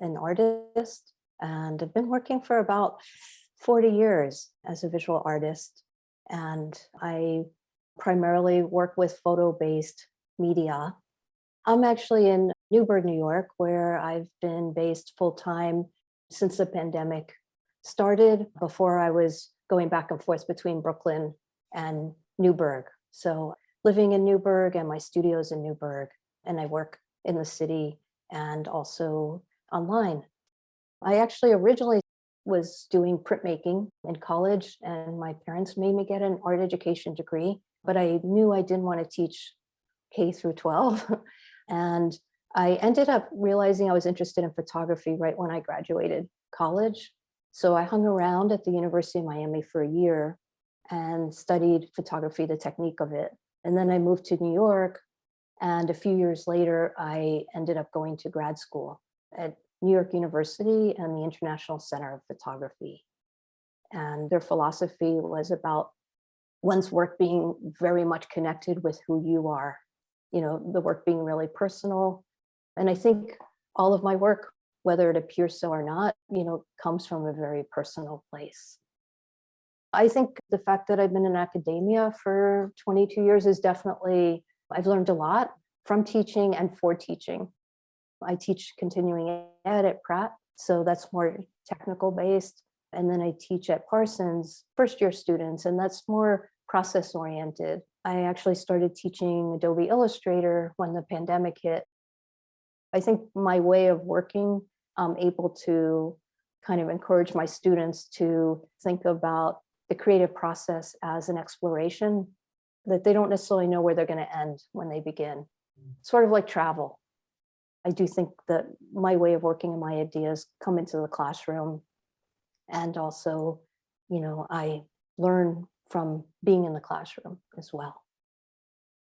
an artist, and I've been working for about 40 years as a visual artist. And I primarily work with photo-based media. I'm actually in Newburgh, New York, where I've been based full-time since the pandemic started. Before, I was going back and forth between Brooklyn and Newburgh. So living in Newburgh, and my studio's in Newburgh, and I work in the city and also online. I actually originally was doing printmaking in college, and my parents made me get an art education degree, but I knew I didn't want to teach K through 12. And I ended up realizing I was interested in photography right when I graduated college. So I hung around at the University of Miami for a year and studied photography, the technique of it. And then I moved to New York, and a few years later, I ended up going to grad school at New York University and the International Center of Photography. And their philosophy was about one's work being very much connected with who you are, the work being really personal. And I think all of my work, whether it appears so or not, comes from a very personal place. I think the fact that I've been in academia for 22 years is definitely, I've learned a lot from teaching and for teaching. I teach continuing ed at Pratt, so that's more technical based. And then I teach at Parsons first year students, and that's more process oriented. I actually started teaching Adobe Illustrator when the pandemic hit. I think my way of working, I'm able to kind of encourage my students to think about the creative process as an exploration, that they don't necessarily know where they're going to end when they begin. Sort of like travel. I do think that my way of working and my ideas come into the classroom. And also, I learn from being in the classroom as well.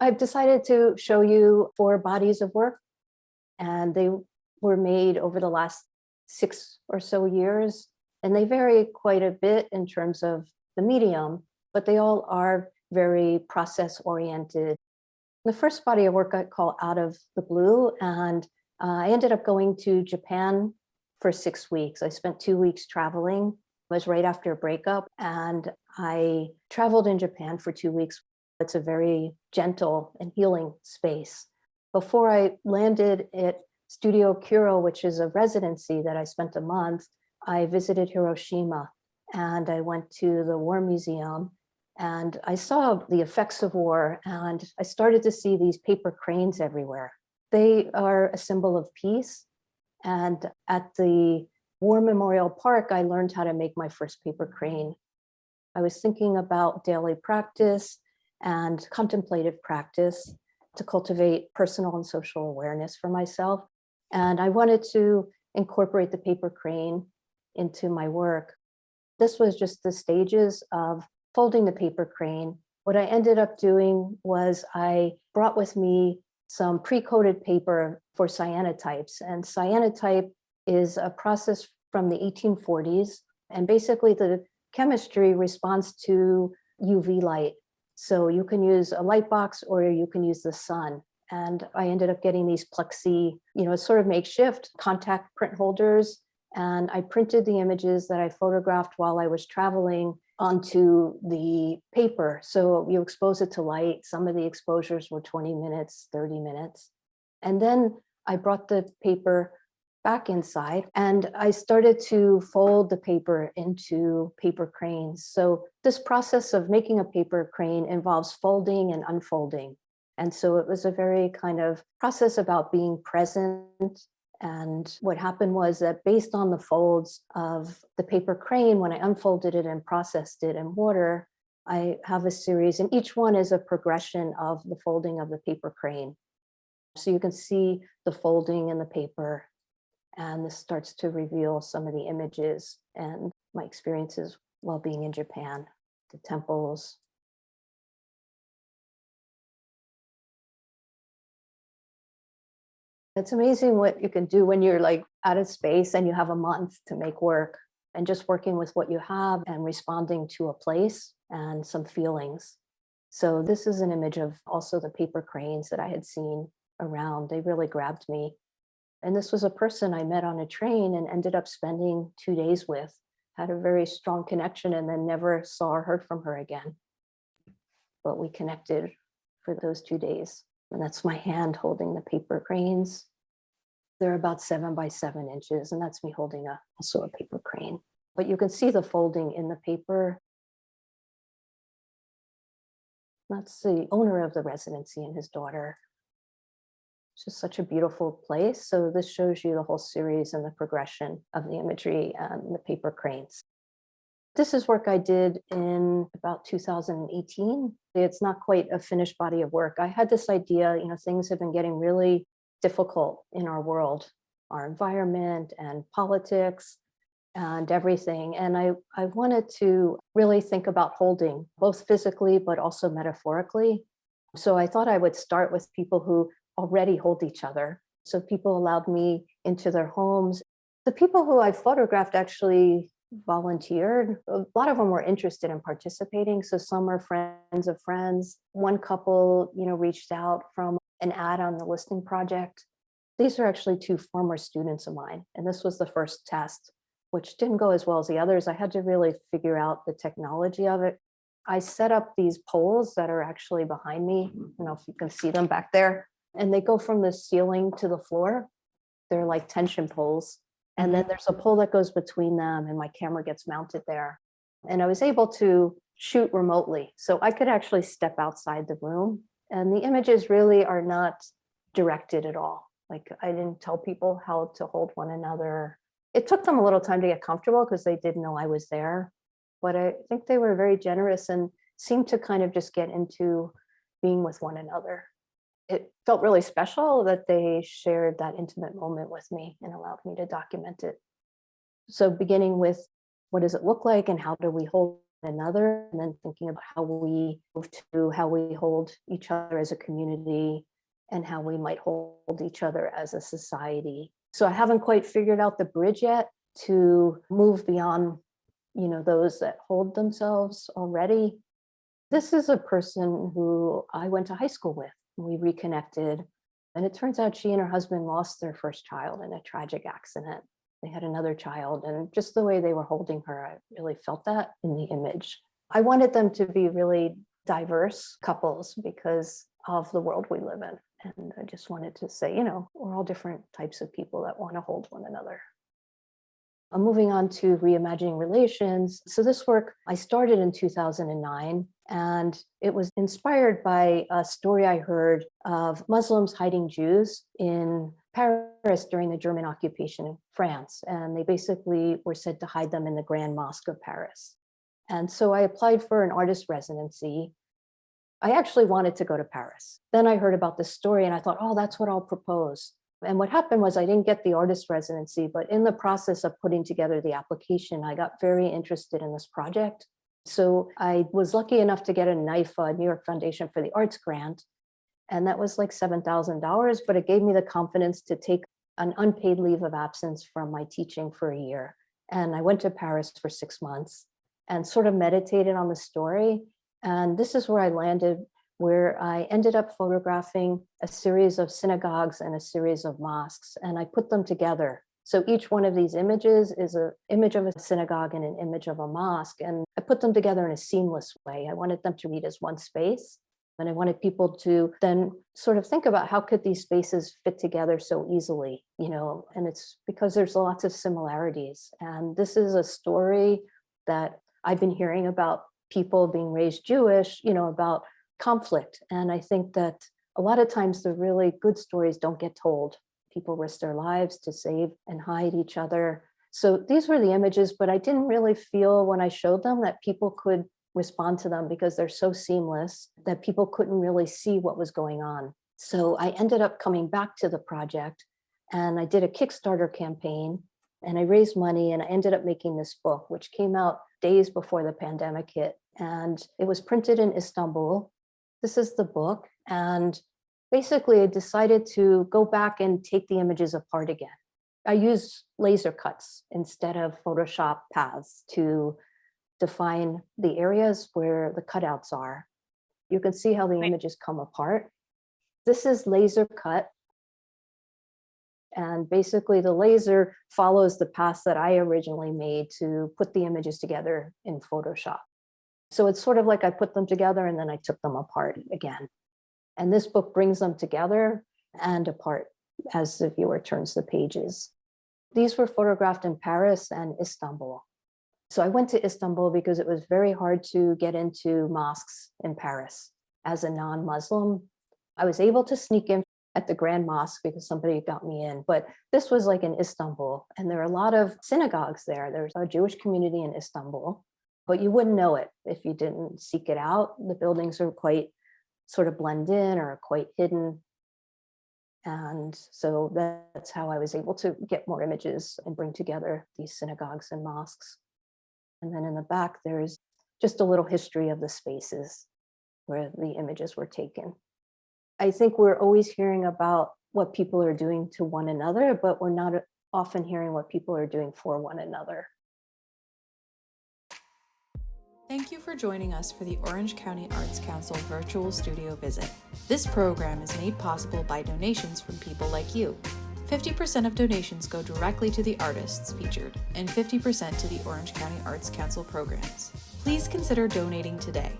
I've decided to show you 4 bodies of work, and they were made over the last 6 or so years. And they vary quite a bit in terms of the medium, but they all are very process oriented. The first body of work I call Out of the Blue, and I ended up going to Japan for 6 weeks. I spent 2 weeks traveling. It was right after a breakup, and I traveled in Japan for 2 weeks. It's a very gentle and healing space. Before I landed at Studio Kuro, which is a residency that I spent a month, I visited Hiroshima, and I went to the War Museum, and I saw the effects of war, and I started to see these paper cranes everywhere. They are a symbol of peace. And at the War Memorial Park, I learned how to make my first paper crane. I was thinking about daily practice and contemplative practice to cultivate personal and social awareness for myself. And I wanted to incorporate the paper crane into my work. This was just the stages of folding the paper crane. What I ended up doing was I brought with me some pre-coated paper for cyanotypes. And cyanotype is a process from the 1840s. And basically the chemistry responds to UV light. So you can use a light box or you can use the sun. And I ended up getting these plexi, sort of makeshift contact print holders. And I printed the images that I photographed while I was traveling onto the paper. So you expose it to light. Some of the exposures were 20 minutes, 30 minutes. And then I brought the paper back inside and I started to fold the paper into paper cranes. So this process of making a paper crane involves folding and unfolding. And so it was a very kind of process about being present. And what happened was that based on the folds of the paper crane, when I unfolded it and processed it in water, I have a series, and each one is a progression of the folding of the paper crane. So you can see the folding in the paper, and this starts to reveal some of the images and my experiences while being in Japan, the temples. It's amazing what you can do when you're like out of space and you have a month to make work, and just working with what you have and responding to a place and some feelings. So this is an image of also the paper cranes that I had seen around. They really grabbed me. And this was a person I met on a train and ended up spending 2 days with, had a very strong connection, and then never saw or heard from her again. But we connected for those 2 days. And that's my hand holding the paper cranes. They're about 7 by 7 inches, and that's me holding also a paper crane. But you can see the folding in the paper. That's the owner of the residency and his daughter. It's just such a beautiful place. So this shows you the whole series and the progression of the imagery and the paper cranes. This is work I did in about 2018. It's not quite a finished body of work. I had this idea, things have been getting really difficult in our world, our environment and politics and everything. And I wanted to really think about holding, both physically, but also metaphorically. So I thought I would start with people who already hold each other. So people allowed me into their homes. The people who I photographed actually volunteered. A lot of them were interested in participating. So some are friends of friends. One couple, reached out from an ad on the listing project. These are actually 2 former students of mine. And this was the first test, which didn't go as well as the others. I had to really figure out the technology of it. I set up these poles that are actually behind me. I don't know if you can see them back there. And they go from the ceiling to the floor. They're like tension poles. And then there's a pole that goes between them, and my camera gets mounted there. And I was able to shoot remotely. So I could actually step outside the room. And the images really are not directed at all. Like, I didn't tell people how to hold one another. It took them a little time to get comfortable because they didn't know I was there. But I think they were very generous and seemed to kind of just get into being with one another. It felt really special that they shared that intimate moment with me and allowed me to document it. So beginning with what does it look like and how do we hold one another, and then thinking about how we move to how we hold each other as a community and how we might hold each other as a society. So I haven't quite figured out the bridge yet to move beyond, those that hold themselves already. This is a person who I went to high school with. We reconnected, and it turns out she and her husband lost their first child in a tragic accident. They had another child, and just the way they were holding her, I really felt that in the image. I wanted them to be really diverse couples because of the world we live in. And I just wanted to say, we're all different types of people that want to hold one another. I'm moving on to Reimagining Relations. So this work I started in 2009, and it was inspired by a story I heard of Muslims hiding Jews in Paris during the German occupation of France. And they basically were said to hide them in the Grand Mosque of Paris. And so I applied for an artist residency. I actually wanted to go to Paris. Then I heard about this story and I thought, oh, that's what I'll propose. And what happened was I didn't get the artist residency, but in the process of putting together the application, I got very interested in this project. So I was lucky enough to get a NYFA, New York Foundation for the Arts grant. And that was like $7,000, but it gave me the confidence to take an unpaid leave of absence from my teaching for a year. And I went to Paris for 6 months and sort of meditated on the story. And this is where I landed, where I ended up photographing a series of synagogues and a series of mosques, and I put them together. So each one of these images is an image of a synagogue and an image of a mosque, and I put them together in a seamless way. I wanted them to read as one space, and I wanted people to then sort of think about how could these spaces fit together so easily, and it's because there's lots of similarities. And this is a story that I've been hearing about people being raised Jewish, about conflict. And I think that a lot of times the really good stories don't get told. People risk their lives to save and hide each other. So these were the images, but I didn't really feel when I showed them that people could respond to them because they're so seamless that people couldn't really see what was going on. So I ended up coming back to the project and I did a Kickstarter campaign and I raised money and I ended up making this book, which came out days before the pandemic hit. And it was printed in Istanbul. This is the book. And basically I decided to go back and take the images apart again. I use laser cuts instead of Photoshop paths to define the areas where the cutouts are. You can see how the images come apart. This is laser cut. And basically the laser follows the path that I originally made to put the images together in Photoshop. So it's sort of like I put them together and then I took them apart again. And this book brings them together and apart as the viewer turns the pages. These were photographed in Paris and Istanbul. So I went to Istanbul because it was very hard to get into mosques in Paris as a non-Muslim. I was able to sneak in at the Grand Mosque because somebody got me in, but this was like in Istanbul, and there are a lot of synagogues there. There's a Jewish community in Istanbul, but you wouldn't know it if you didn't seek it out. The buildings are quite sort of blend in or quite hidden. And so that's how I was able to get more images and bring together these synagogues and mosques. And then in the back, there's just a little history of the spaces where the images were taken. I think we're always hearing about what people are doing to one another, but we're not often hearing what people are doing for one another. Thank you for joining us for the Orange County Arts Council virtual studio visit. This program is made possible by donations from people like you. 50% of donations go directly to the artists featured, and 50% to the Orange County Arts Council programs. Please consider donating today.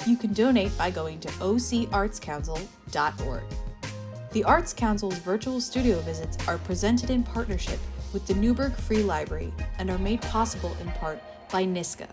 You can donate by going to ocartscouncil.org. The Arts Council's virtual studio visits are presented in partnership with the Newburgh Free Library and are made possible in part by NISCA,